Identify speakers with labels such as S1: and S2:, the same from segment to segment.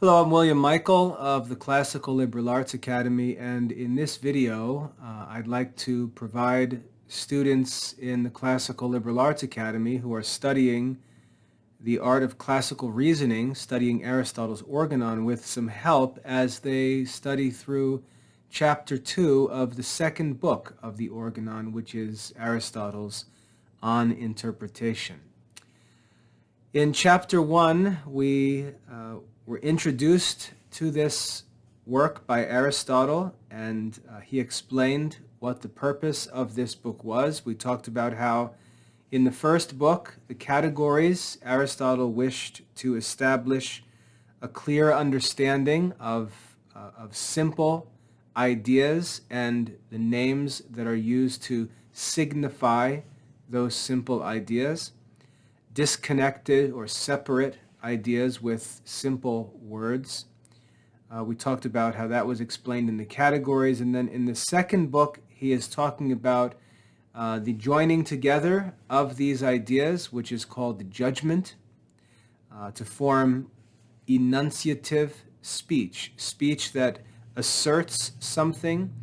S1: Hello, I'm William Michael of the Classical Liberal Arts Academy, and in this video I'd like to provide students in the Classical Liberal Arts Academy who are studying the art of classical reasoning, studying Aristotle's Organon, with some help as they study through Chapter 2 of the second book of the Organon, which is Aristotle's On Interpretation. In Chapter 1, we were introduced to this work by Aristotle, and he explained what the purpose of this book was. We talked about how in the first book, the categories, Aristotle wished to establish a clear understanding of simple ideas and the names that are used to signify those simple ideas, disconnected or separate ideas with simple words. We talked about how that was explained in the categories, and then in the second book he is talking about the joining together of these ideas, which is called the judgment, to form enunciative speech, speech that asserts something,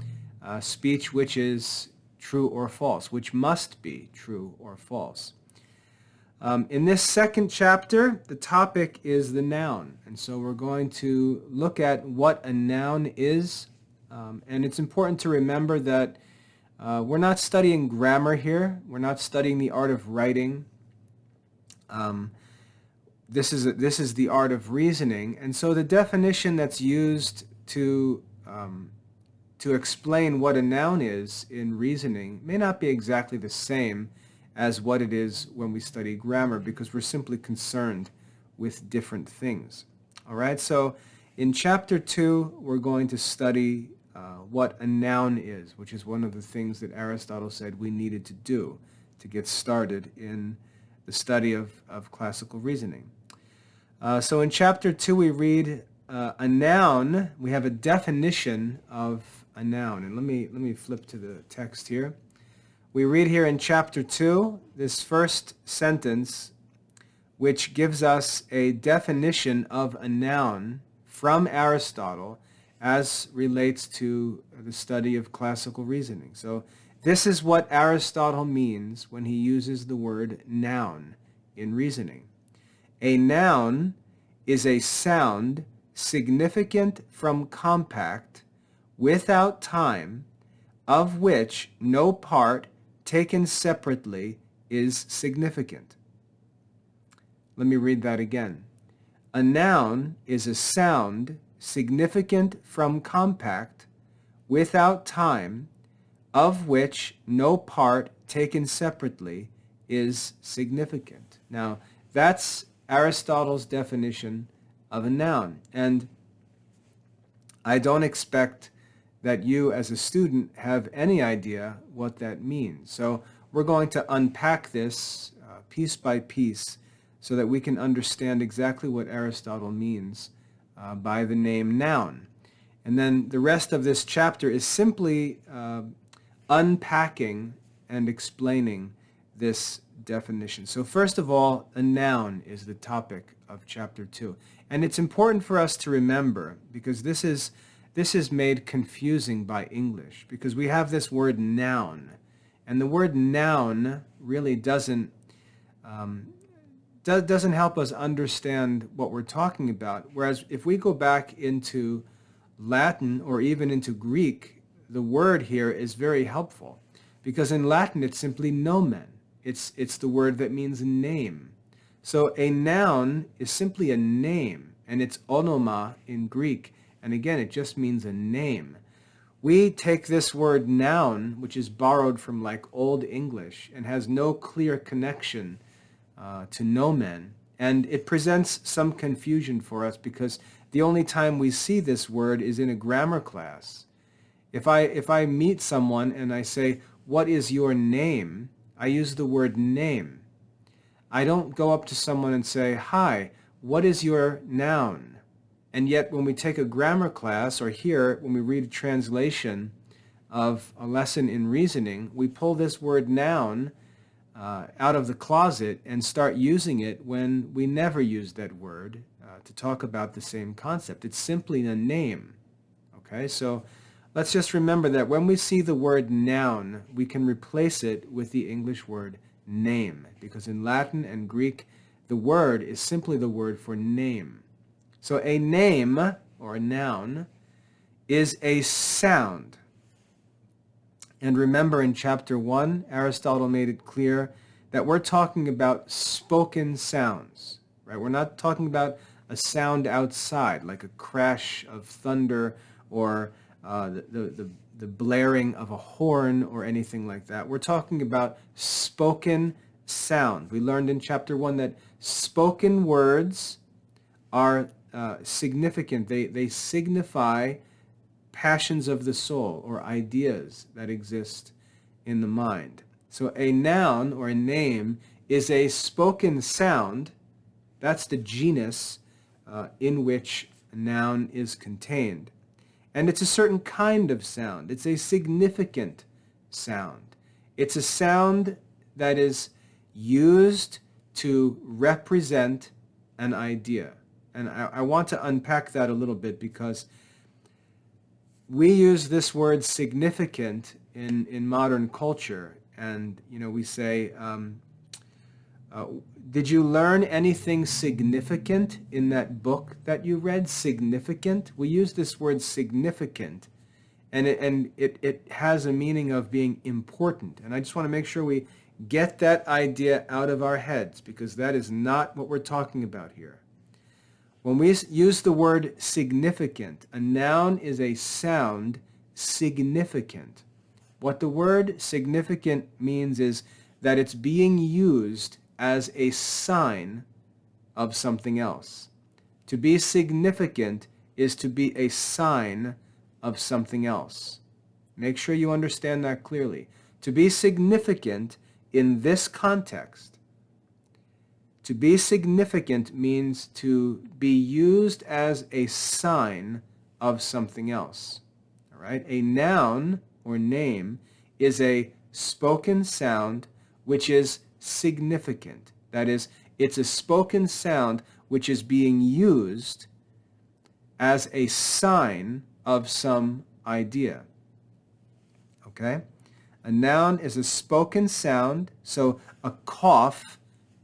S1: speech which is true or false, which must be true or false. In this second chapter, the topic is the noun, and so we're going to look at what a noun is, and it's important to remember that we're not studying grammar here. We're not studying the art of writing. This is the art of reasoning, and so the definition that's used to explain what a noun is in reasoning may not be exactly the same as what it is when we study grammar, because we're simply concerned with different things. All right, so in Chapter 2, we're going to study what a noun is, which is one of the things that Aristotle said we needed to do to get started in the study of classical reasoning. So in Chapter 2, we read a noun. We have a definition of a noun, and let me flip to the text here. We read here in Chapter 2, this first sentence, which gives us a definition of a noun from Aristotle as relates to the study of classical reasoning. So this is what Aristotle means when he uses the word noun in reasoning. A noun is a sound significant from compact, without time, of which no part taken separately is significant. Let me read that again. A noun is a sound significant from compact, without time, of which no part taken separately is significant. Now, that's Aristotle's definition of a noun, and I don't expect that you as a student have any idea what that means. So we're going to unpack this piece by piece so that we can understand exactly what Aristotle means by the name noun. And then the rest of this chapter is simply unpacking and explaining this definition. So first of all, a noun is the topic of Chapter 2. And it's important for us to remember, because this is made confusing by English, because we have this word noun, and the word noun really doesn't help us understand what we're talking about. Whereas if we go back into Latin or even into Greek, the word here is very helpful, because in Latin it's simply nomen. It's the word that means name. So a noun is simply a name, and it's onoma in Greek. And again, it just means a name. We take this word noun, which is borrowed from like Old English and has no clear connection to nomen, and it presents some confusion for us because the only time we see this word is in a grammar class. If I meet someone and I say, "What is your name?" I use the word name. I don't go up to someone and say, "Hi, what is your noun?" And yet when we take a grammar class, or here when we read a translation of a lesson in reasoning, we pull this word noun out of the closet and start using it when we never use that word to talk about the same concept. It's simply a name. Okay, so let's just remember that when we see the word noun, we can replace it with the English word name, because in Latin and Greek, the word is simply the word for name. So a name, or a noun, is a sound. And remember, in chapter 1, Aristotle made it clear that we're talking about spoken sounds, right? We're not talking about a sound outside, like a crash of thunder or the blaring of a horn or anything like that. We're talking about spoken sound. We learned in chapter 1 that spoken words are significant. They signify passions of the soul or ideas that exist in the mind. So a noun or a name is a spoken sound. That's the genus in which a noun is contained. And it's a certain kind of sound. It's a significant sound. It's a sound that is used to represent an idea. And I want to unpack that a little bit, because we use this word significant in modern culture. And, we say, did you learn anything significant in that book that you read? Significant? We use this word significant, and it has a meaning of being important. And I just want to make sure we get that idea out of our heads, because that is not what we're talking about here. When we use the word significant, a noun is a sound significant. What the word significant means is that it's being used as a sign of something else. To be significant is to be a sign of something else. Make sure you understand that clearly. To be significant in this context, to be significant means to be used as a sign of something else. All right? A noun or name is a spoken sound which is significant. That is, it's a spoken sound which is being used as a sign of some idea. Okay? A noun is a spoken sound, so a cough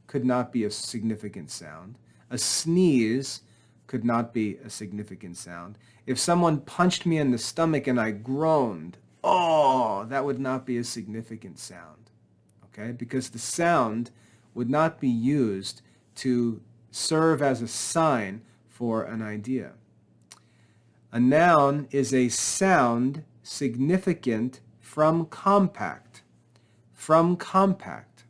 S1: could not be a significant sound. A sneeze could not be a significant sound. If someone punched me in the stomach and I groaned, oh, that would not be a significant sound. Okay? Because the sound would not be used to serve as a sign for an idea. A noun is a sound significant from compact. From compact.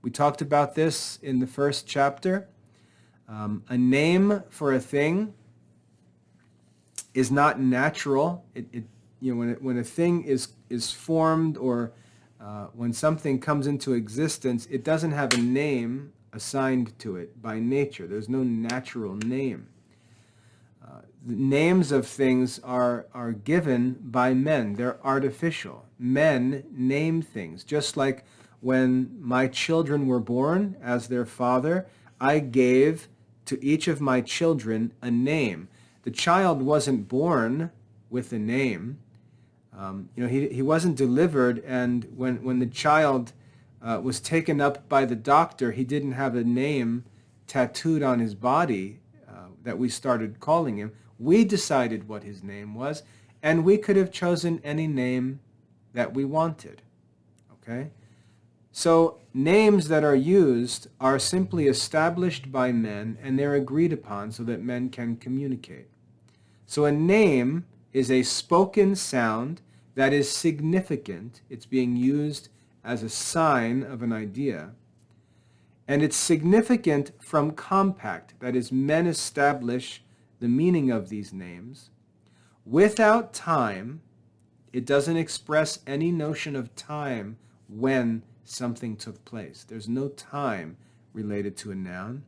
S1: We talked about this in the first chapter. A name for a thing is not natural. When a thing is formed, or when something comes into existence, it doesn't have a name assigned to it by nature. There's no natural name. The names of things are given by men. They're artificial. Men name things. Just like when my children were born, as their father, I gave to each of my children a name. The child wasn't born with a name. He wasn't delivered, and when the child was taken up by the doctor, he didn't have a name tattooed on his body that we started calling him. We decided what his name was, and we could have chosen any name that we wanted. Okay? So names that are used are simply established by men, and they're agreed upon so that men can communicate. So a name is a spoken sound that is significant. It's being used as a sign of an idea. And it's significant from compact. That is, men establish the meaning of these names. Without time, it doesn't express any notion of time when something took place. There's no time related to a noun,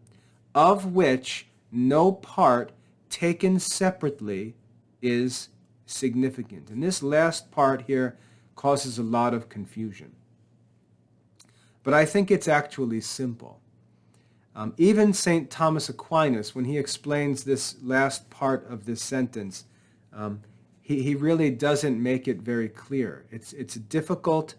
S1: of which no part taken separately is significant. And this last part here causes a lot of confusion. But I think it's actually simple. Even St. Thomas Aquinas, when he explains this last part of this sentence, he really doesn't make it very clear. It's a difficult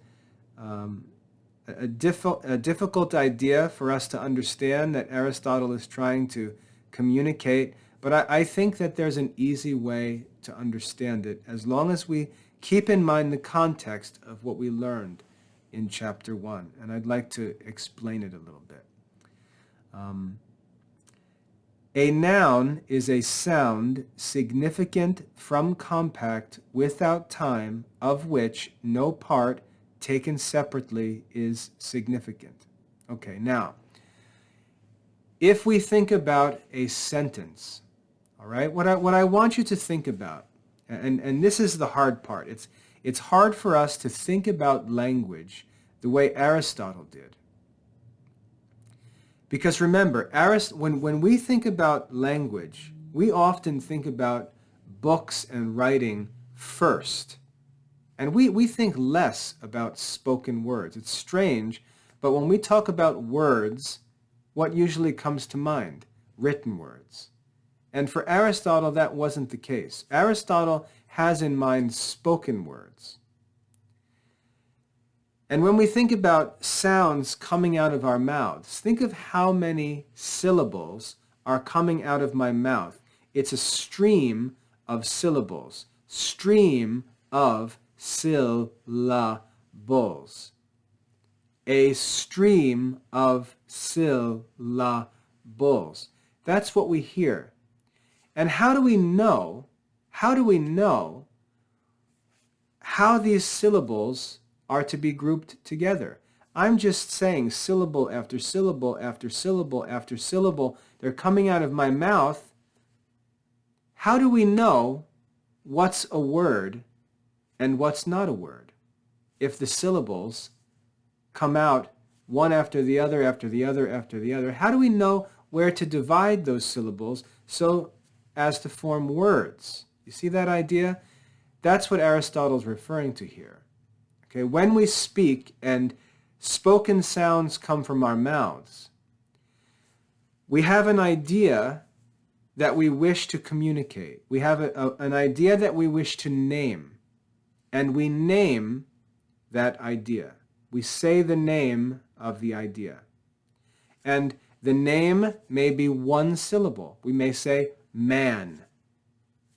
S1: difficult idea for us to understand that Aristotle is trying to communicate, but I think that there's an easy way to understand it as long as we keep in mind the context of what we learned in chapter 1, and I'd like to explain it a little bit. A noun is a sound significant from compact without time, of which no part taken separately is significant. Okay, now, if we think about a sentence, all right, what I want you to think about, and this is the hard part, it's hard for us to think about language the way Aristotle did. Because remember, when we think about language, we often think about books and writing first. And we think less about spoken words. It's strange, but when we talk about words, what usually comes to mind? Written words. And for Aristotle, that wasn't the case. Aristotle has in mind spoken words. And when we think about sounds coming out of our mouths, think of how many syllables are coming out of my mouth. It's a stream of syllables. Stream of syllables. A stream of syllables. That's what we hear. And how do we know how these syllables are to be grouped together? I'm just saying syllable after syllable after syllable after syllable. They're coming out of my mouth. How do we know what's a word and what's not a word if the syllables come out one after the other after the other after the other? How do we know where to divide those syllables so as to form words? You see that idea? That's what Aristotle's referring to here. Okay, when we speak and spoken sounds come from our mouths, we have an idea that we wish to communicate. We have an idea that we wish to name, and we name that idea. We say the name of the idea. And the name may be one syllable. We may say man.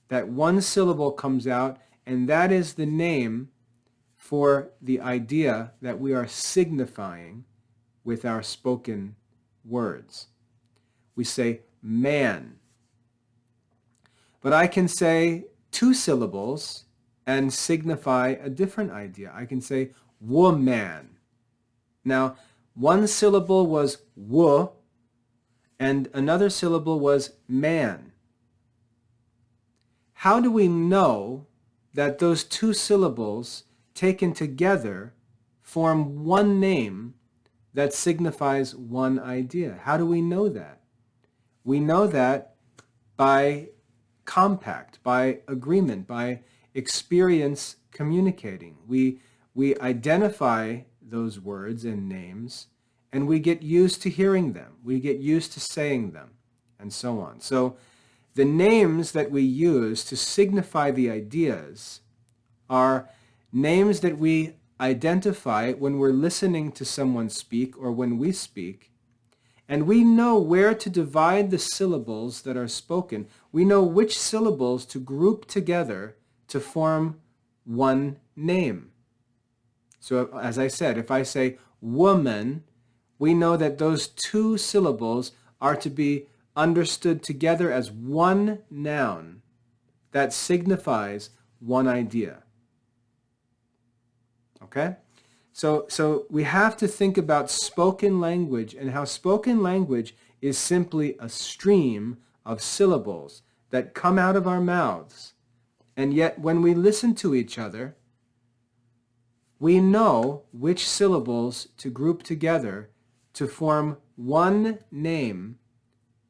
S1: That one syllable comes out, and that is the name for the idea that we are signifying with our spoken words. We say man. But I can say two syllables and signify a different idea. I can say woman. Now, one syllable was wo, and another syllable was man. How do we know that those two syllables taken together form one name that signifies one idea? How do we know that? We know that by compact, by agreement, by experience communicating. We identify those words and names, and we get used to hearing them. We get used to saying them, and so on. So the names that we use to signify the ideas are names that we identify when we're listening to someone speak or when we speak, and we know where to divide the syllables that are spoken. We know which syllables to group together to form one name. So as I said, if I say woman, we know that those two syllables are to be understood together as one noun that signifies one idea. Okay? So we have to think about spoken language and how spoken language is simply a stream of syllables that come out of our mouths. And yet when we listen to each other, we know which syllables to group together to form one name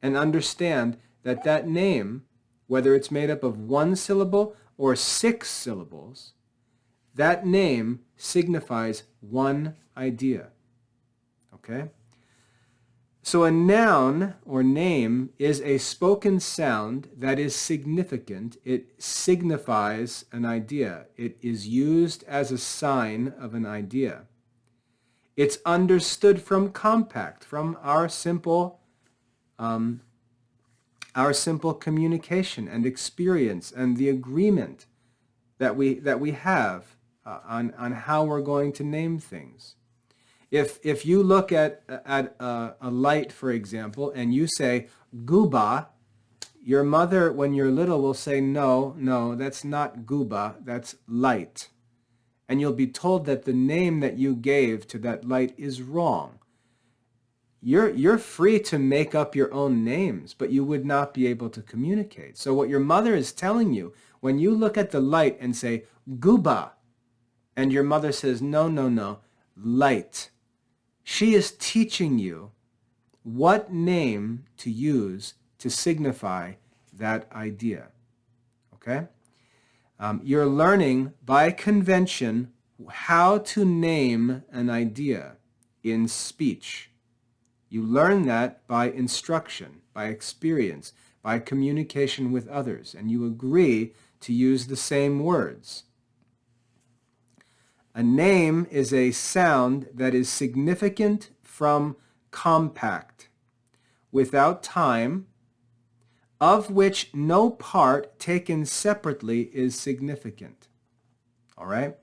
S1: and understand that that name, whether it's made up of one syllable or 6 syllables, that name signifies one idea. Okay? So a noun or name is a spoken sound that is significant. It signifies an idea. It is used as a sign of an idea. It's understood from compact, from our simple communication and experience and the agreement that we have on how we're going to name things. If you look at a light, for example, and you say guba, your mother, when you're little, will say, no, that's not guba, that's light. And you'll be told that the name that you gave to that light is wrong. You're free to make up your own names, but you would not be able to communicate. So what your mother is telling you, when you look at the light and say guba, and your mother says, no, light, she is teaching you what name to use to signify that idea. Okay? You're learning by convention how to name an idea in speech. You learn that by instruction, by experience, by communication with others, and you agree to use the same words. A name is a sound that is significant from compact, without time, of which no part taken separately is significant. All right?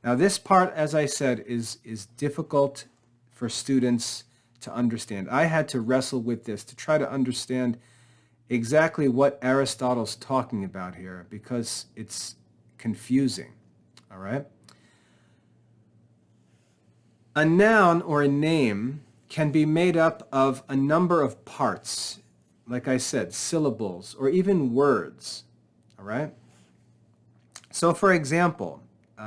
S1: Now this part, as I said, is difficult for students to understand. I had to wrestle with this to try to understand exactly what Aristotle's talking about here because it's confusing. All right? A noun or a name can be made up of a number of parts, like I said, syllables, or even words, all right? So for example,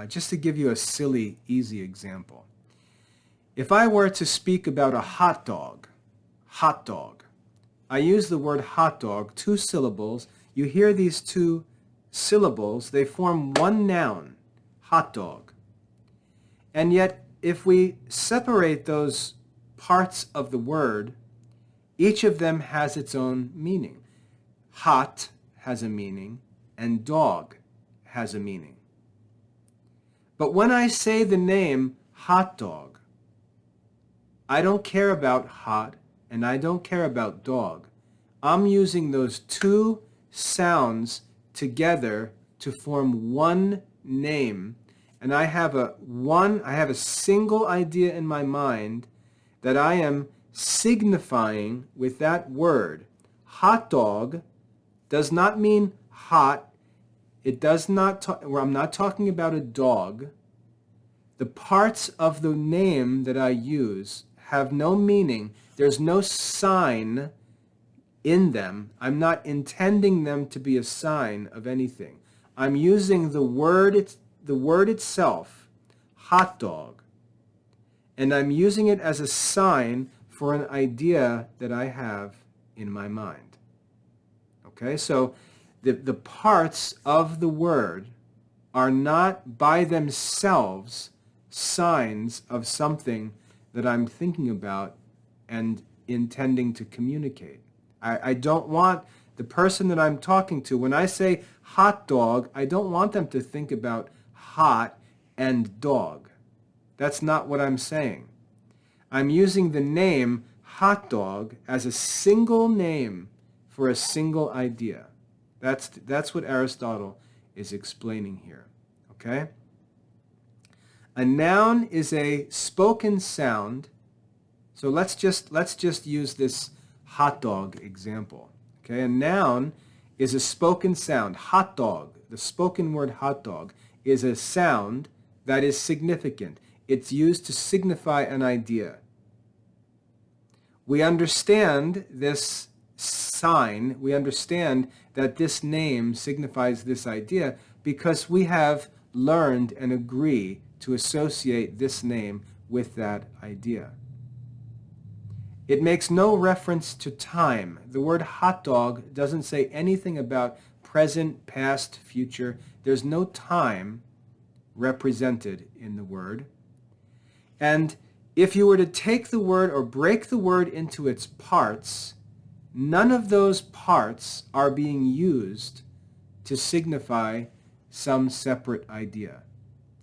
S1: just to give you a silly, easy example, if I were to speak about a hot dog, I use the word hot dog, 2 syllables. You hear these 2 syllables, they form one noun, hot dog. And yet, if we separate those parts of the word, each of them has its own meaning. Hot has a meaning, and dog has a meaning. But when I say the name hot dog, I don't care about hot and I don't care about dog. I'm using those 2 sounds together to form one name. And I have a single idea in my mind that I am signifying with that word. Hot dog does not mean hot. It does not, I'm not talking about a dog. The parts of the name that I use have no meaning. There's no sign in them. I'm not intending them to be a sign of anything. I'm using the word itself, hot dog, and I'm using it as a sign for an idea that I have in my mind. Okay, so the parts of the word are not by themselves signs of something that I'm thinking about and intending to communicate. I don't want the person that I'm talking to, when I say hot dog, I don't want them to think about hot and dog. That's not what I'm saying. I'm using the name hot dog as a single name for a single idea. That's what Aristotle is explaining here. Okay? A noun is a spoken sound. So let's just use this hot dog example. Okay? A noun is a spoken sound. Hot dog, the spoken word hot dog, is a sound that is significant. It's used to signify an idea. We understand this sign, we understand that this name signifies this idea because we have learned and agree to associate this name with that idea. It makes no reference to time. The word hot dog doesn't say anything about present, past, future. There's no time represented in the word. And if you were to take the word or break the word into its parts, none of those parts are being used to signify some separate idea.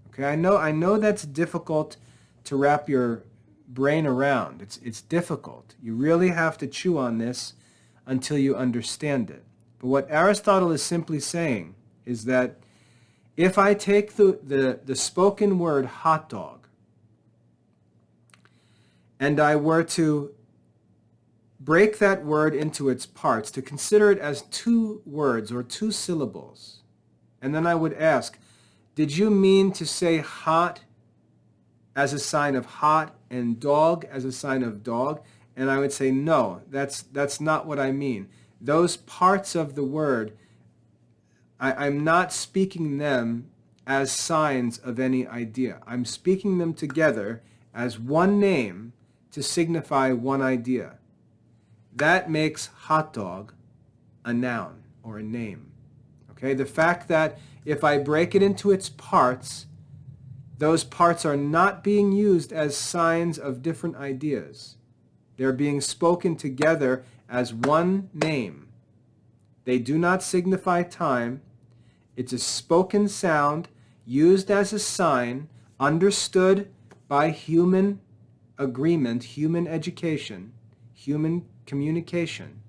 S1: Okay, I know that's difficult to wrap your brain around. It's difficult. You really have to chew on this until you understand it. But what Aristotle is simply saying is that if I take the spoken word hot dog and I were to break that word into its parts, to consider it as two words or two syllables, and then I would ask, did you mean to say hot as a sign of hot and dog as a sign of dog? And I would say, no, that's not what I mean. Those parts of the word, I'm not speaking them as signs of any idea. I'm speaking them together as one name to signify one idea. That makes hot dog a noun or a name. Okay, the fact that if I break it into its parts, those parts are not being used as signs of different ideas. They're being spoken together as one name. They do not signify time. It's a spoken sound used as a sign, understood by human agreement, human education, human communication.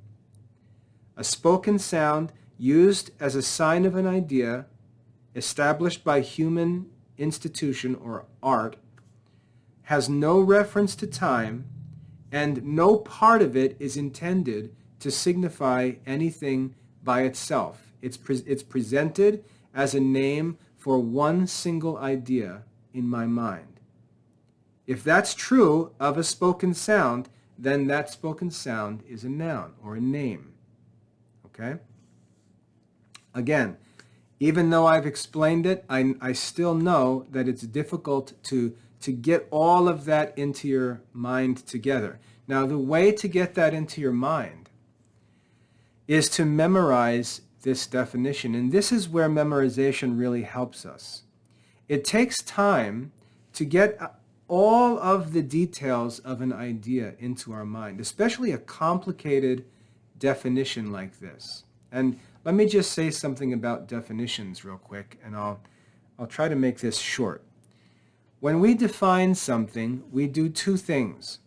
S1: A spoken sound used as a sign of an idea established by human institution or art has no reference to time, and no part of it is intended to signify anything by itself. It's presented as a name for one single idea in my mind. If that's true of a spoken sound, then that spoken sound is a noun or a name. Okay? Again, even though I've explained it, I still know that it's difficult to get all of that into your mind together. Now, the way to get that into your mind is to memorize this definition. And this is where memorization really helps us. It takes time to get all of the details of an idea into our mind, especially a complicated definition like this. And let me just say something about definitions real quick, and I'll try to make this short. When we define something, we do two things.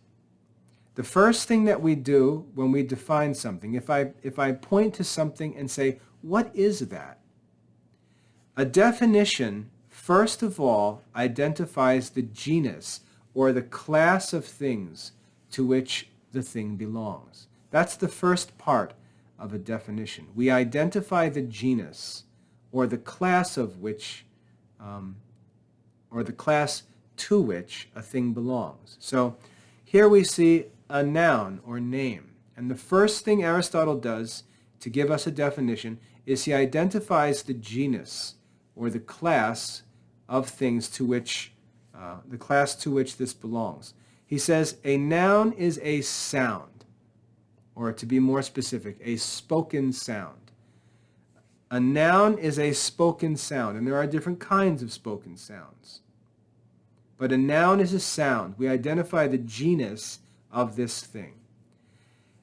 S1: The first thing that we do when we define something, if I point to something and say, what is that? A definition, first of all, identifies the genus or the class of things to which the thing belongs. That's the first part of a definition. We identify the genus or the class of which, or the class to which a thing belongs. So here we see a noun or name. And the first thing Aristotle does to give us a definition is he identifies the genus or the class of things to which, the class to which this belongs. He says a noun is a sound, or to be more specific, a spoken sound. A noun is a spoken sound, and there are different kinds of spoken sounds. But a noun is a sound. We identify the genus of this thing.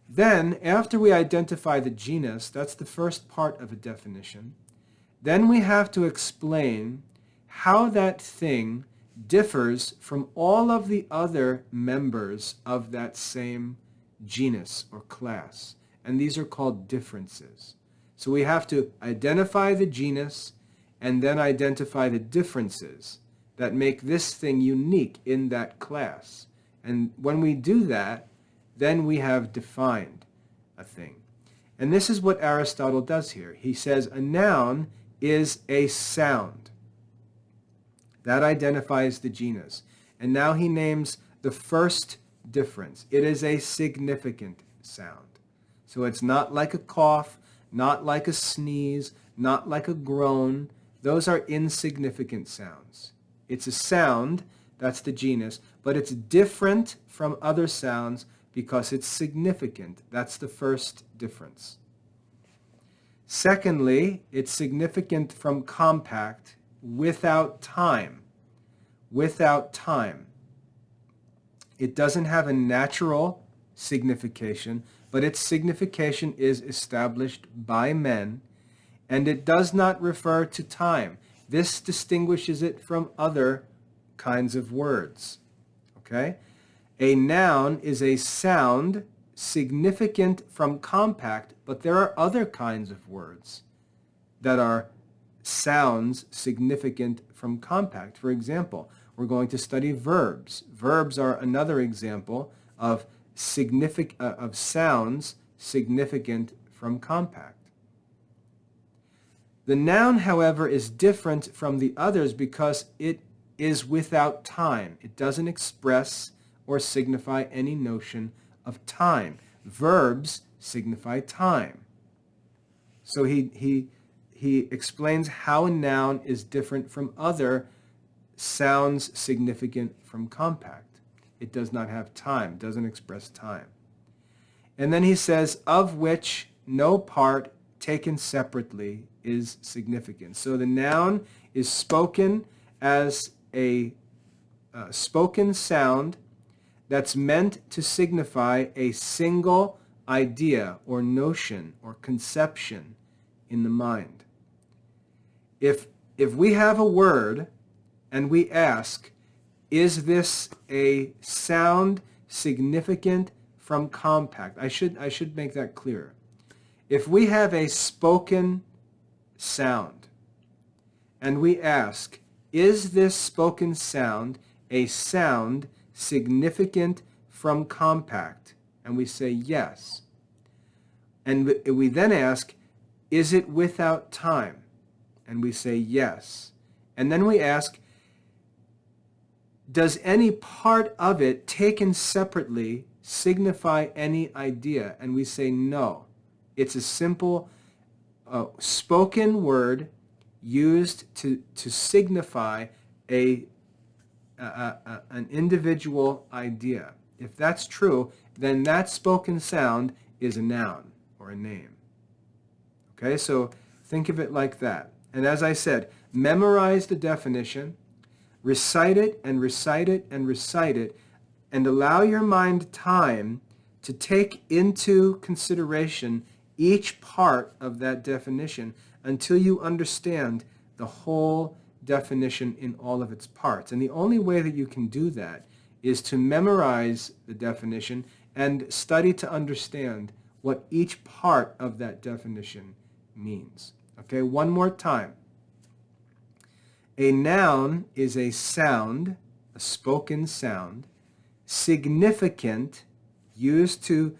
S1: Then, after we identify the genus, that's the first part of a definition, then we have to explain how that thing differs from all of the other members of that same genus or class. And these are called differences. So we have to identify the genus and then identify the differences that make this thing unique in that class. And when we do that, then we have defined a thing. And this is what Aristotle does here. He says a noun is a sound. That identifies the genus. And now he names the first difference. It is a significant sound. So it's not like a cough, not like a sneeze, not like a groan. Those are insignificant sounds. It's a sound, that's the genus, but it's different from other sounds because it's significant. That's the first difference. Secondly, it's significant from compact, without time. Without time. It doesn't have a natural signification, but its signification is established by men, and it does not refer to time. This distinguishes it from other kinds of words. Okay? A noun is a sound significant from compact, but there are other kinds of words that are sounds significant from compact. For example, we're going to study verbs. Verbs are another example of sounds significant from compact. The noun, however, is different from the others because it is without time. It doesn't express or signify any notion of time. Verbs signify time. So he explains how a noun is different from other sounds significant from compact. It does not have time, doesn't express time. And then he says, of which no part taken separately is significant. So the noun is spoken as a spoken sound that's meant to signify a single idea or notion or conception in the mind. If we have a word and we ask, is this a sound significant from compact? I should make that clear. If we have a spoken sound and we ask, is this spoken sound a sound significant from compact? And we say yes. And we then ask, is it without time? And we say yes. And then we ask, does any part of it taken separately signify any idea? And we say no. It's a simple spoken word used to signify an individual idea. If that's true, then that spoken sound is a noun or a name. Okay, so think of it like that. And as I said, memorize the definition, recite it and recite it and recite it, and allow your mind time to take into consideration each part of that definition until you understand the whole definition in all of its parts. And the only way that you can do that is to memorize the definition and study to understand what each part of that definition means. Okay, one more time. A noun is a sound, a spoken sound, significant, used to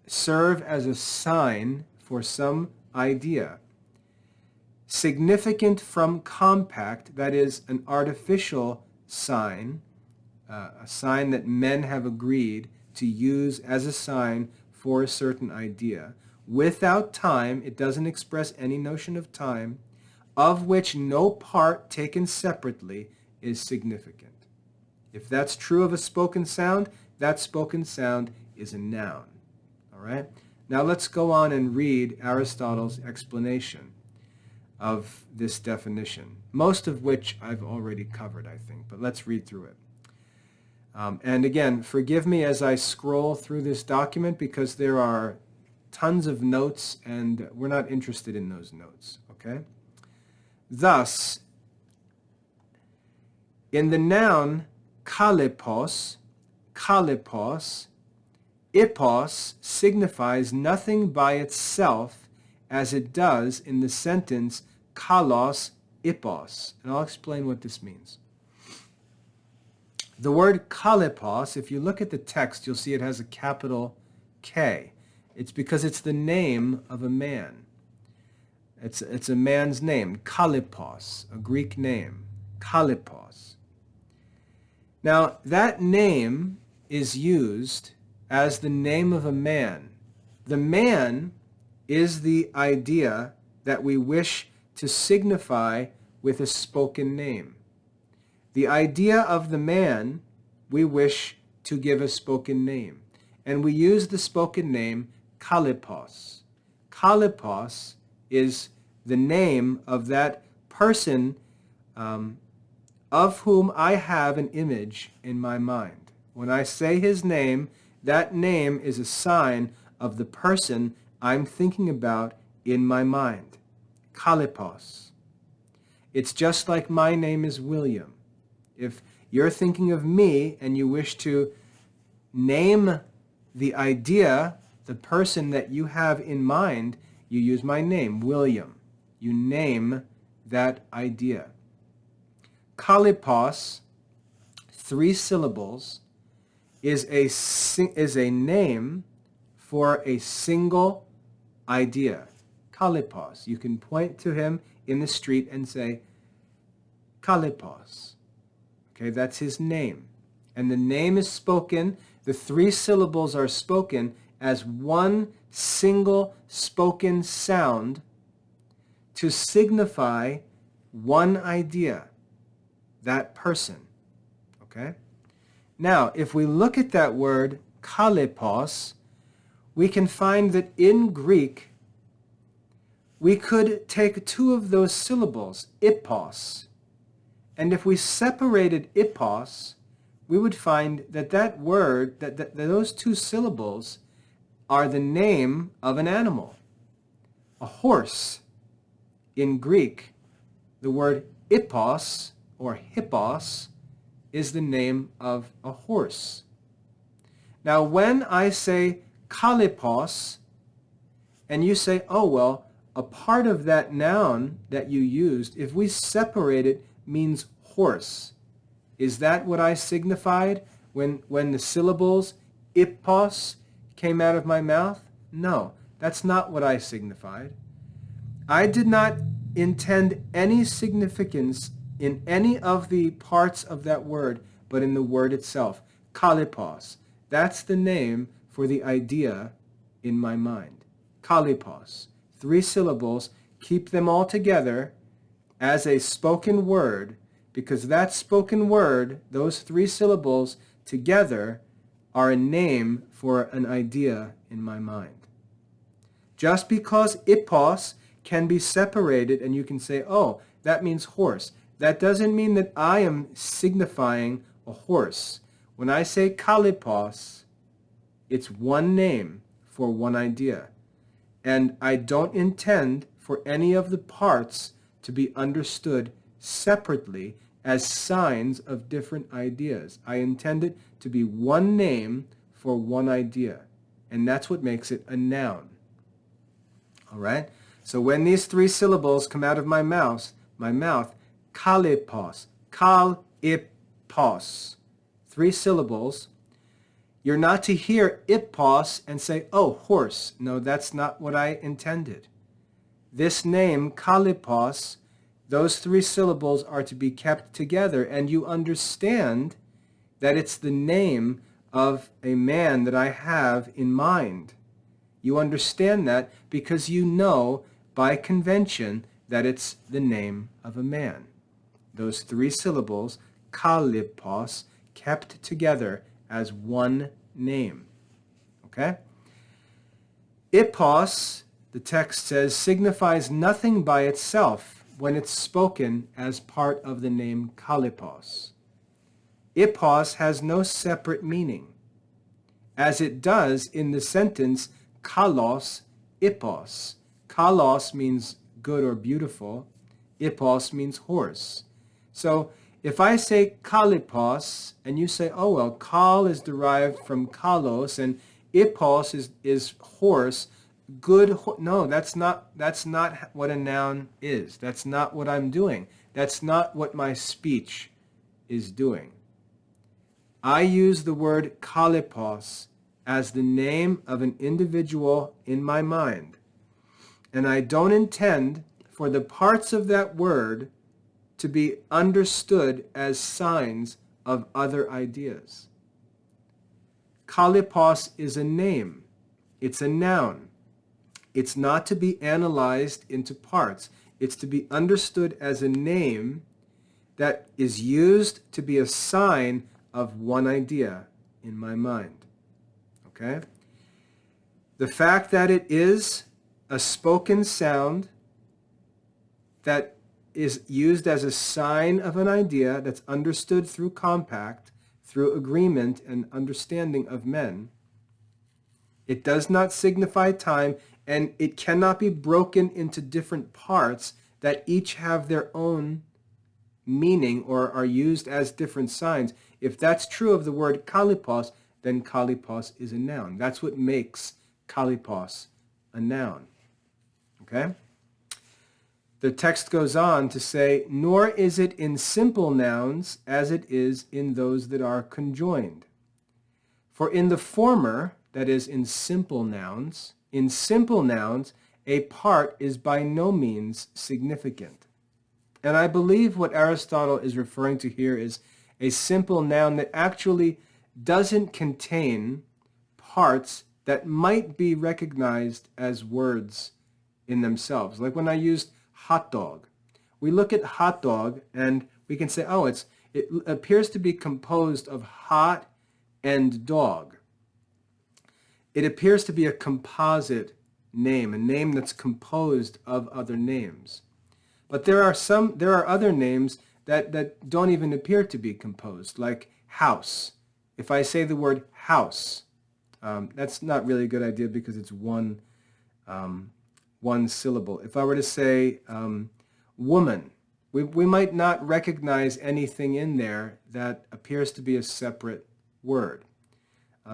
S1: serve as a sign for some idea. Significant from compact, that is an artificial sign, a sign that men have agreed to use as a sign for a certain idea. Without time, it doesn't express any notion of time, of which no part taken separately is significant. If that's true of a spoken sound, that spoken sound is a noun. All right? Now let's go on and read Aristotle's explanation of this definition, most of which I've already covered, I think, but let's read through it. And again, forgive me as I scroll through this document because there are tons of notes and we're not interested in those notes, okay? Thus, in the noun kalipos, ipos signifies nothing by itself as it does in the sentence kalos ipos. And I'll explain what this means. The word kalipos, if you look at the text, you'll see it has a capital K. It's because it's the name of a man. It's a man's name, Kalipos, a Greek name, Kalipos. Now, that name is used as the name of a man. The man is the idea that we wish to signify with a spoken name. The idea of the man we wish to give a spoken name. And we use the spoken name Kalipos. Kalipos is the name of that person of whom I have an image in my mind, When I say his name, that name is a sign of the person I'm thinking about in my mind. Kalipos. It's just like my name is William. If you're thinking of me and you wish to name the idea, the person that you have in mind, you use my name, William. You name that idea. Kalipos, 3 syllables, is a name for a single idea. Kalipos. You can point to him in the street and say, Kalipos. Okay, that's his name. And the name is spoken, the 3 syllables are spoken as one single spoken sound to signify one idea, that person. Okay? Now, if we look at that word, kalipos, we can find that in Greek, we could take 2 of those syllables, ipos, and if we separated ipos, we would find that that word, that those 2 syllables are the name of an animal. A horse. In Greek, the word ipos or hippos is the name of a horse. Now, when I say kalipos, and you say, oh, well, a part of that noun that you used, if we separate it, means horse. Is that what I signified when the syllables ipos came out of my mouth? No, that's not what I signified. I did not intend any significance in any of the parts of that word, but in the word itself. Kalipos. That's the name for the idea in my mind. Kalipos. 3 syllables. Keep them all together as a spoken word, because that spoken word, those 3 syllables together, are a name for an idea in my mind. Just because ipos can be separated and you can say, oh, that means horse, that doesn't mean that I am signifying a horse. When I say kalipos, it's one name for one idea. And I don't intend for any of the parts to be understood separately as signs of different ideas. I intend it to be one name for one idea. And that's what makes it a noun. All right? So when these 3 syllables come out of my mouth, kalipos, kalipos, 3 syllables, you're not to hear ipos and say, oh, horse. No, that's not what I intended. This name, kalipos, those 3 syllables are to be kept together, and you understand that it's the name of a man that I have in mind. You understand that because you know by convention that it's the name of a man. Those 3 syllables, kalipos, kept together as one name. Okay? Ipos, the text says, signifies nothing by itself when it's spoken as part of the name kalipos. Ipos has no separate meaning, as it does in the sentence kalos ipos. Kalos means good or beautiful. Ipos means horse. So if I say kalipos and you say, oh well, kal is derived from kalos and ipos is horse, no, that's not what a noun is. That's not what I'm doing. That's not what my speech is doing. I use the word kalipos as the name of an individual in my mind. And I don't intend for the parts of that word to be understood as signs of other ideas. Kalipos is a name. It's a noun. It's not to be analyzed into parts. It's to be understood as a name that is used to be a sign of one idea in my mind. Okay? The fact that it is a spoken sound that is used as a sign of an idea that's understood through through agreement and understanding of men. It does not signify time, and it cannot be broken into different parts that each have their own meaning or are used as different signs. If that's true of the word kalipos, then kalipos is a noun. That's what makes kalipos a noun. Okay? The text goes on to say, nor is it in simple nouns as it is in those that are conjoined. For in the former, that is, in simple nouns, a part is by no means significant. And I believe what Aristotle is referring to here is a simple noun that actually doesn't contain parts that might be recognized as words in themselves. Like when I used hot dog. We look at hot dog and we can say, oh, it appears to be composed of hot and dog. It appears to be a composite name, a name that's composed of other names. But there are other names that don't even appear to be composed, like house. If I say the word house, that's not really a good idea because it's one syllable. If I were to say woman, we might not recognize anything in there that appears to be a separate word.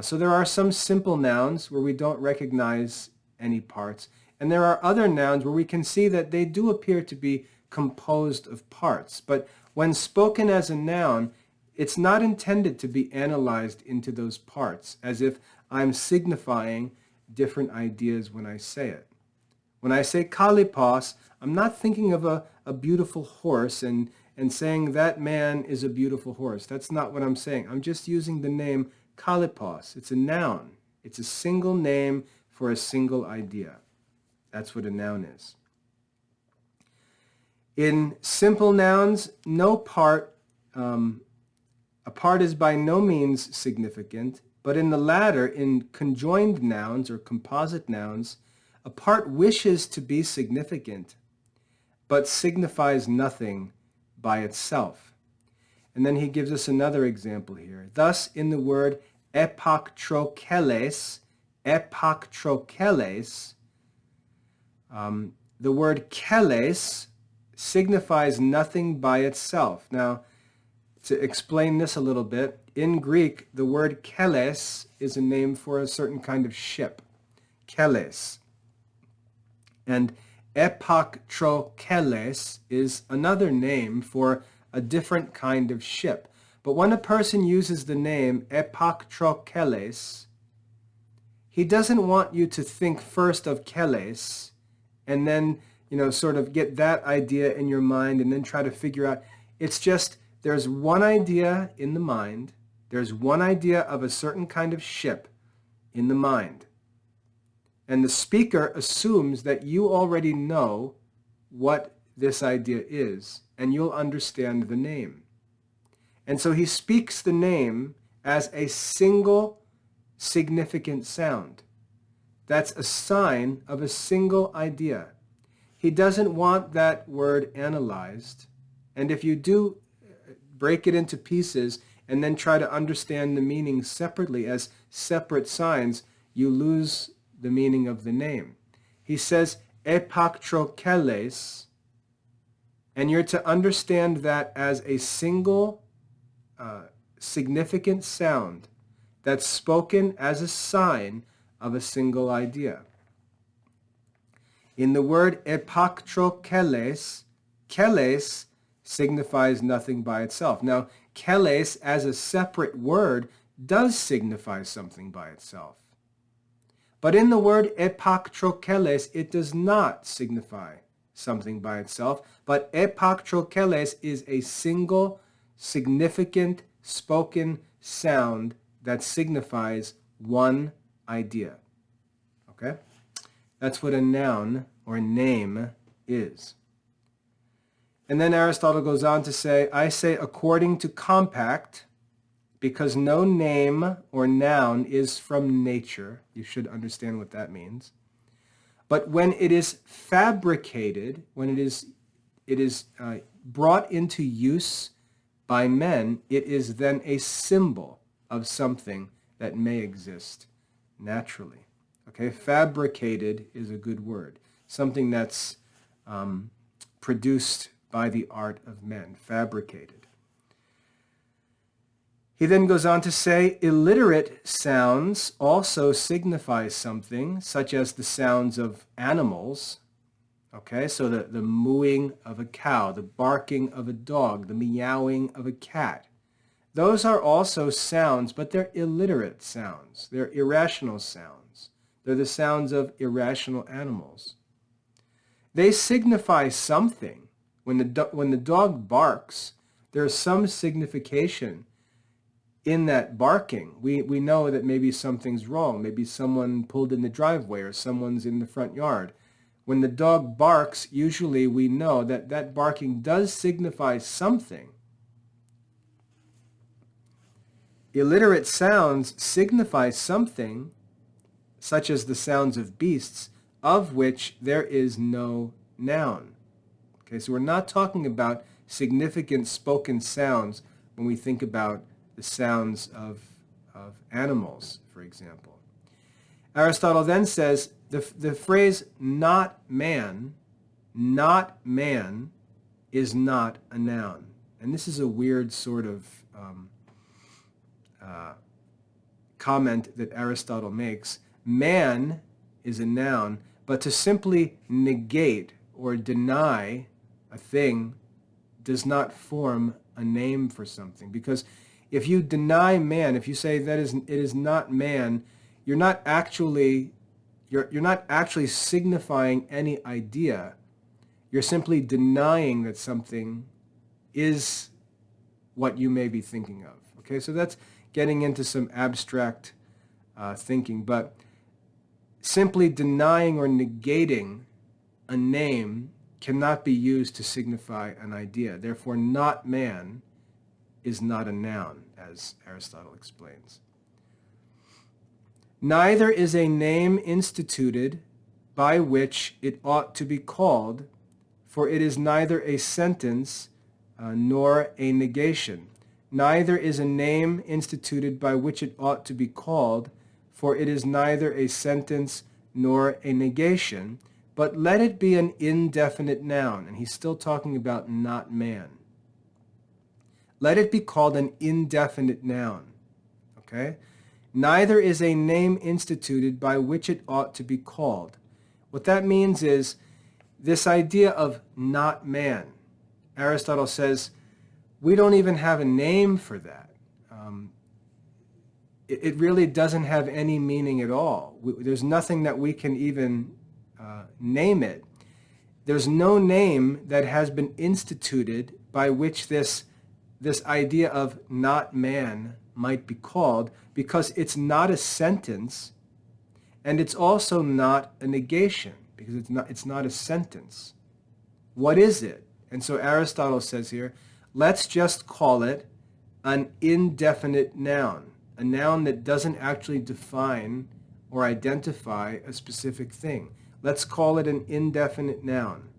S1: So there are some simple nouns where we don't recognize any parts, and there are other nouns where we can see that they do appear to be composed of parts. But when spoken as a noun, it's not intended to be analyzed into those parts, as if I'm signifying different ideas when I say it. When I say kalipos, I'm not thinking of a beautiful horse and saying that man is a beautiful horse. That's not what I'm saying. I'm just using the name kalipos. It's a noun. It's a single name for a single idea. That's what a noun is. In simple nouns, a part is by no means significant, but in the latter, in conjoined nouns or composite nouns, a part wishes to be significant, but signifies nothing by itself. And then he gives us another example here. Thus, in the word epaktrokeles, the word keles signifies nothing by itself. Now, to explain this a little bit, in Greek, the word keles is a name for a certain kind of ship, keles. And epaktrokeles is another name for a different kind of ship. But when a person uses the name epaktrokeles, he doesn't want you to think first of keles and then, sort of get that idea in your mind and then try to figure out. It's just there's one idea in the mind. There's one idea of a certain kind of ship in the mind. And the speaker assumes that you already know what this idea is, and you'll understand the name. And so he speaks the name as a single significant sound. That's a sign of a single idea. He doesn't want that word analyzed. And if you do break it into pieces and then try to understand the meaning separately as separate signs, you lose the meaning of the name. He says epaktrokeles, and you're to understand that as a single significant sound that's spoken as a sign of a single idea. In the word epaktrokeles, keles signifies nothing by itself. Now, keles as a separate word does signify something by itself. But in the word epaktrokeles, it does not signify something by itself, but epaktrokeles is a single, significant, spoken sound that signifies one idea. Okay? That's what a noun or name is. And then Aristotle goes on to say, I say according to compact, because no name or noun is from nature. You should understand what that means. But when it is fabricated, when it is brought into use by men, it is then a symbol of something that may exist naturally. Okay, fabricated is a good word. Something that's produced by the art of men, fabricated. He then goes on to say, illiterate sounds also signify something, such as the sounds of animals. Okay, so the mooing of a cow, the barking of a dog, the meowing of a cat. Those are also sounds, but they're illiterate sounds. They're irrational sounds. They're the sounds of irrational animals. They signify something. When the dog barks, there's some signification in that barking. We know that maybe something's wrong. Maybe someone pulled in the driveway or someone's in the front yard. When the dog barks, usually we know that that barking does signify something. Illiterate sounds signify something, such as the sounds of beasts, of which there is no noun. Okay, so we're not talking about significant spoken sounds when we think about the sounds of animals, for example. Aristotle then says the phrase not man is not a noun. And this is a weird sort of comment that Aristotle makes. Man is a noun, but to simply negate or deny a thing does not form a name for something. Because if you deny man, if you say that it is not man, you're not actually signifying any idea. You're simply denying that something is what you may be thinking of. Okay, so that's getting into some abstract thinking, but simply denying or negating a name cannot be used to signify an idea. Therefore, not man is not a noun, as Aristotle explains. Neither is a name instituted by which it ought to be called, for it is neither a sentence nor a negation. Neither is a name instituted by which it ought to be called, for it is neither a sentence nor a negation, but let it be an indefinite noun. And he's still talking about not man. Let it be called an indefinite noun. Okay? Neither is a name instituted by which it ought to be called. What that means is this idea of not man. Aristotle says, we don't even have a name for that. It really doesn't have any meaning at all. There's nothing that we can even name it. There's no name that has been instituted by which this idea of not man might be called, because it's not a sentence, and it's also not a negation, because it's not a sentence. What is it? And so Aristotle says here, let's just call it an indefinite noun, a noun that doesn't actually define or identify a specific thing. Let's call it an indefinite noun,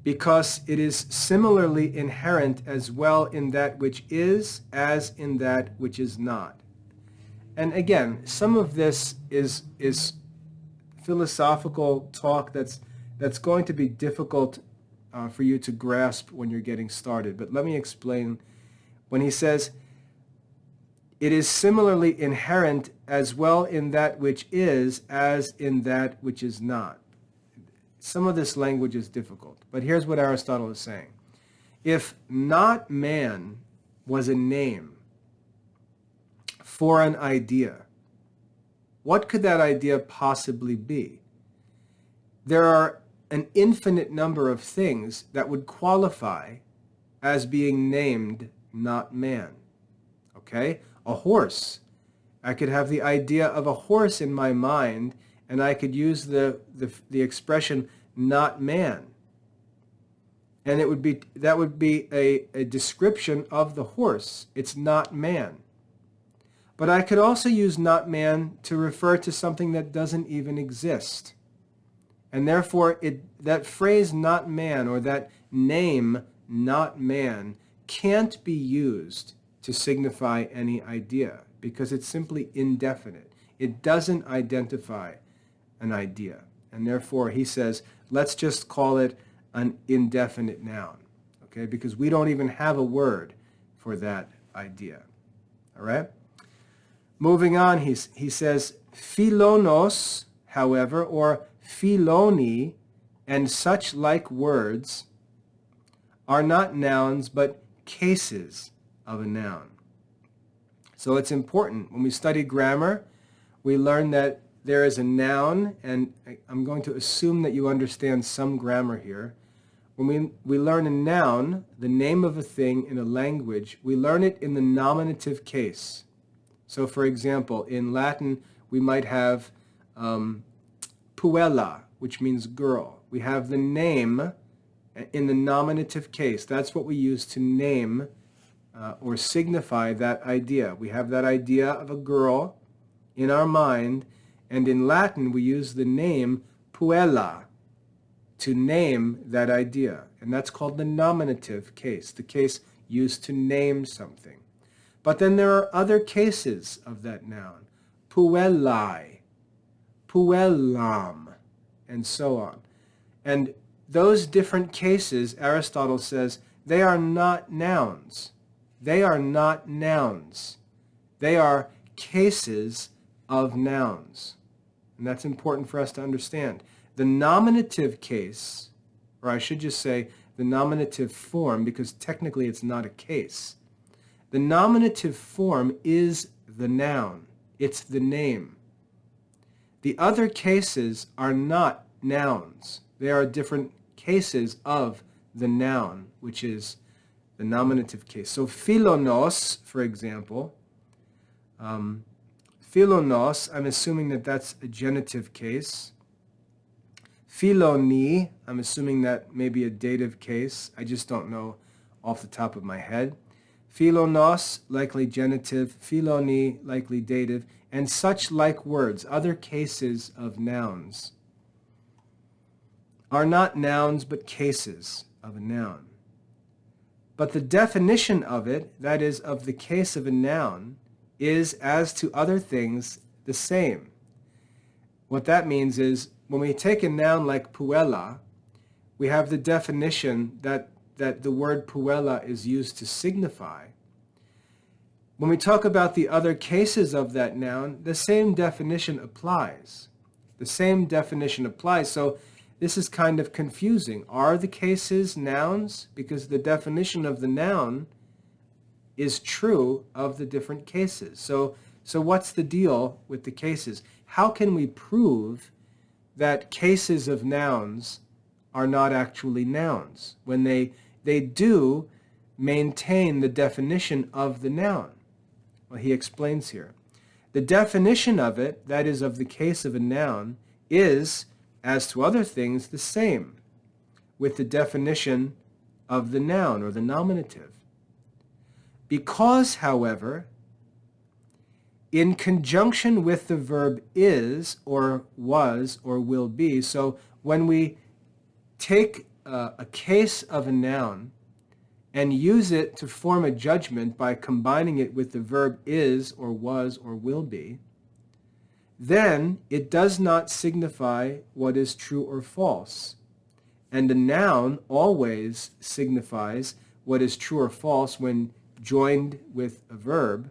S1: because it is similarly inherent as well in that which is as in that which is not. And again, some of this is philosophical talk that's going to be difficult for you to grasp when you're getting started. But let me explain. When he says, it is similarly inherent as well in that which is as in that which is not. Some of this language is difficult, but here's what Aristotle is saying. If not man was a name for an idea, what could that idea possibly be? There are an infinite number of things that would qualify as being named not man. Okay? A horse. I could have the idea of a horse in my mind, and I could use the expression not man. And that would be a description of the horse. It's not man. But I could also use not man to refer to something that doesn't even exist. And therefore, that phrase not man, or that name not man, can't be used to signify any idea because it's simply indefinite. It doesn't identify an idea. And therefore, he says, let's just call it an indefinite noun, okay? Because we don't even have a word for that idea, all right? Moving on, he says, philonos, however, or philoni, and such like words are not nouns, but cases of a noun. So it's important. When we study grammar, we learn that there is a noun, and I'm going to assume that you understand some grammar here. When we learn a noun, the name of a thing in a language, we learn it in the nominative case. So for example, in Latin, we might have puella, which means girl. We have the name in the nominative case. That's what we use to name or signify that idea. We have that idea of a girl in our mind, and in Latin we use the name puella to name that idea. And that's called the nominative case, the case used to name something. But then there are other cases of that noun, puellai, puellam, and so on. And those different cases, Aristotle says, they are not nouns. They are not nouns. They are cases of nouns. And that's important for us to understand. The nominative case, or I should just say the nominative form, because technically it's not a case. The nominative form is the noun. It's the name. The other cases are not nouns. They are different cases of the noun, which is the nominative case. So philonos, for example, philonos, I'm assuming that that's a genitive case. Philoni, I'm assuming that may be a dative case. I just don't know off the top of my head. Philonos, likely genitive. Philoni, likely dative. And such like words, other cases of nouns, are not nouns but cases of a noun. But the definition of it, that is, of the case of a noun, is, as to other things, the same. What that means is, when we take a noun like puella, we have the definition that the word puella is used to signify. When we talk about the other cases of that noun, the same definition applies. The same definition applies. So this is kind of confusing. Are the cases nouns? Because the definition of the noun is true of the different cases. So what's the deal with the cases? How can we prove that cases of nouns are not actually nouns when they do maintain the definition of the noun? Well, he explains here. The definition of it, that is, of the case of a noun, is, as to other things, the same with the definition of the noun or the nominative. Because, however, in conjunction with the verb is, or was, or will be, so when we take a case of a noun and use it to form a judgment by combining it with the verb is, or was, or will be, then it does not signify what is true or false. And a noun always signifies what is true or false when joined with a verb.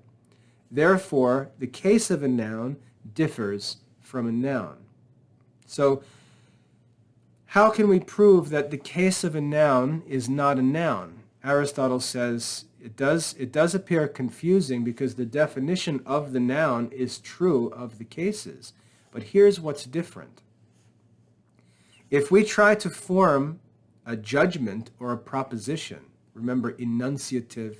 S1: Therefore, the case of a noun differs from a noun. So, how can we prove that the case of a noun is not a noun? Aristotle says it does appear confusing because the definition of the noun is true of the cases. But here's what's different. If we try to form a judgment or a proposition, remember enunciative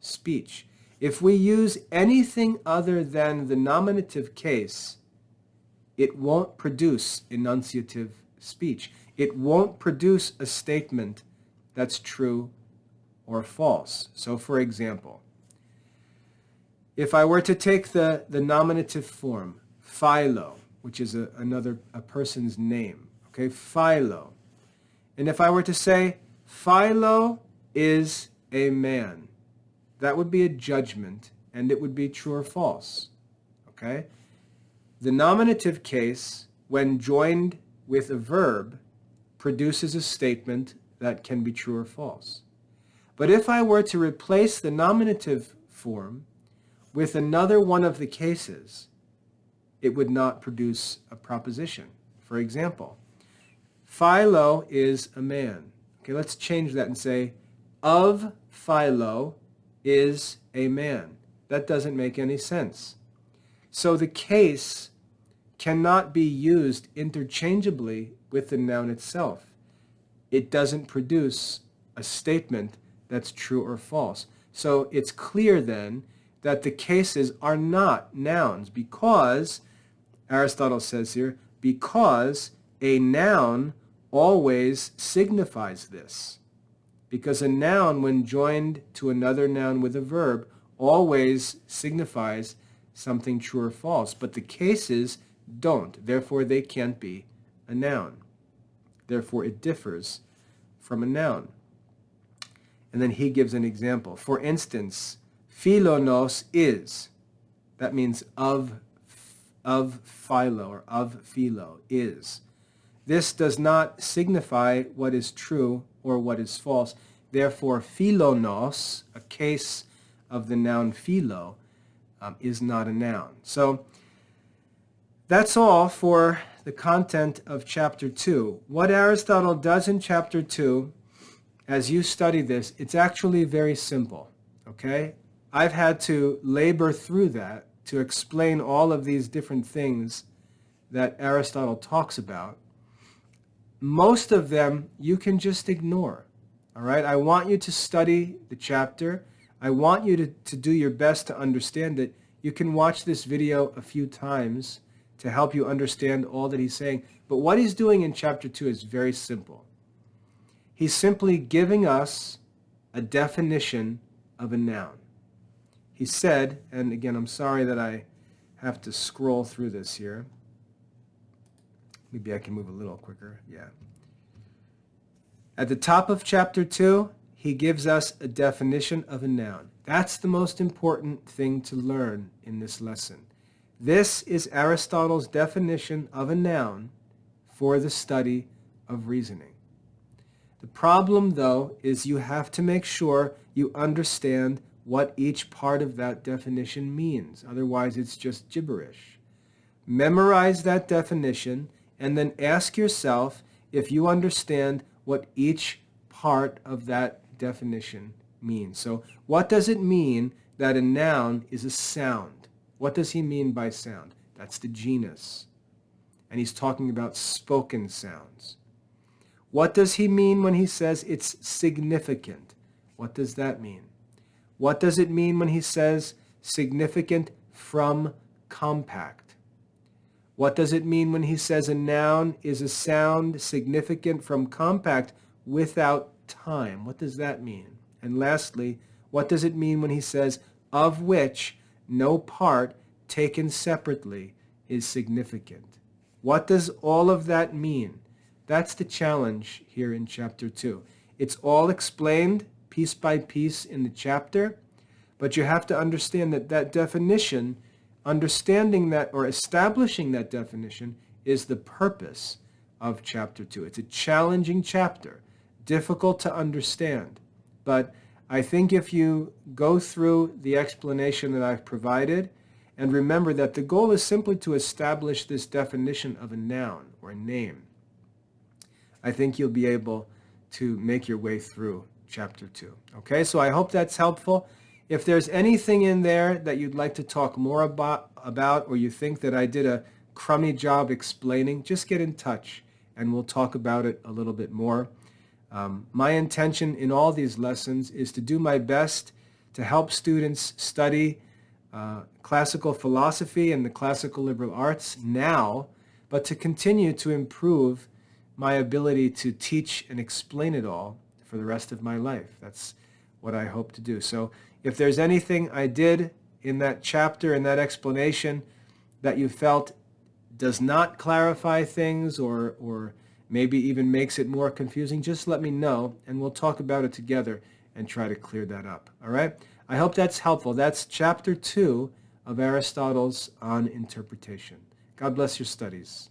S1: speech, if we use anything other than the nominative case, it won't produce enunciative speech. It won't produce a statement that's true or false. So for example, if I were to take the nominative form, Philo, which is a person's name, okay, Philo, and if I were to say, Philo is a man. That would be a judgment, and it would be true or false. Okay? The nominative case, when joined with a verb, produces a statement that can be true or false. But if I were to replace the nominative form with another one of the cases, it would not produce a proposition. For example, Philo is a man. Okay, let's change that and say, of Philo is a man. That doesn't make any sense. So the case cannot be used interchangeably with the noun itself. It doesn't produce a statement that's true or false. So it's clear then that the cases are not nouns because, Aristotle says here, because a noun always signifies this. Because a noun, when joined to another noun with a verb, always signifies something true or false. But the cases don't. Therefore, they can't be a noun. Therefore, it differs from a noun. And then he gives an example. For instance, philonos is. That means of Philo or of Philo is. This does not signify what is true or what is false. Therefore, philonos, a case of the noun philo, is not a noun. So that's all for the content of chapter 2. What Aristotle does in chapter 2, as you study this, it's actually very simple, okay? I've had to labor through that to explain all of these different things that Aristotle talks about. Most of them you can just ignore, all right? I want you to study the chapter. I want you to do your best to understand it. You can watch this video a few times to help you understand all that he's saying. But what he's doing in chapter 2 is very simple. He's simply giving us a definition of a noun. He said, and again, I'm sorry that I have to scroll through this here. Maybe I can move a little quicker. Yeah. At the top of chapter 2, he gives us a definition of a noun. That's the most important thing to learn in this lesson. This is Aristotle's definition of a noun for the study of reasoning. The problem, though, is you have to make sure you understand what each part of that definition means. Otherwise, it's just gibberish. Memorize that definition and then ask yourself if you understand what each part of that definition means. So what does it mean that a noun is a sound? What does he mean by sound? That's the genus. And he's talking about spoken sounds. What does he mean when he says it's significant? What does that mean? What does it mean when he says significant from compact? What does it mean when he says a noun is a sound significant from compact without time? What does that mean? And lastly, what does it mean when he says of which no part taken separately is significant? What does all of that mean? That's the challenge here in chapter 2. It's all explained piece by piece in the chapter, but you have to understand that that definition, understanding that or establishing that definition is the purpose of chapter 2. It's a challenging chapter, difficult to understand, but I think if you go through the explanation that I've provided and remember that the goal is simply to establish this definition of a noun or a name, I think you'll be able to make your way through chapter 2. Okay, so I hope that's helpful. If there's anything in there that you'd like to talk more about or you think that I did a crummy job explaining, just get in touch and we'll talk about it a little bit more. My intention in all these lessons is to do my best to help students study classical philosophy and the classical liberal arts now, but to continue to improve my ability to teach and explain it all for the rest of my life. That's what I hope to do. So if there's anything I did in that chapter, in that explanation, that you felt does not clarify things or maybe even makes it more confusing, just let me know and we'll talk about it together and try to clear that up. All right? I hope that's helpful. That's chapter 2 of Aristotle's On Interpretation. God bless your studies.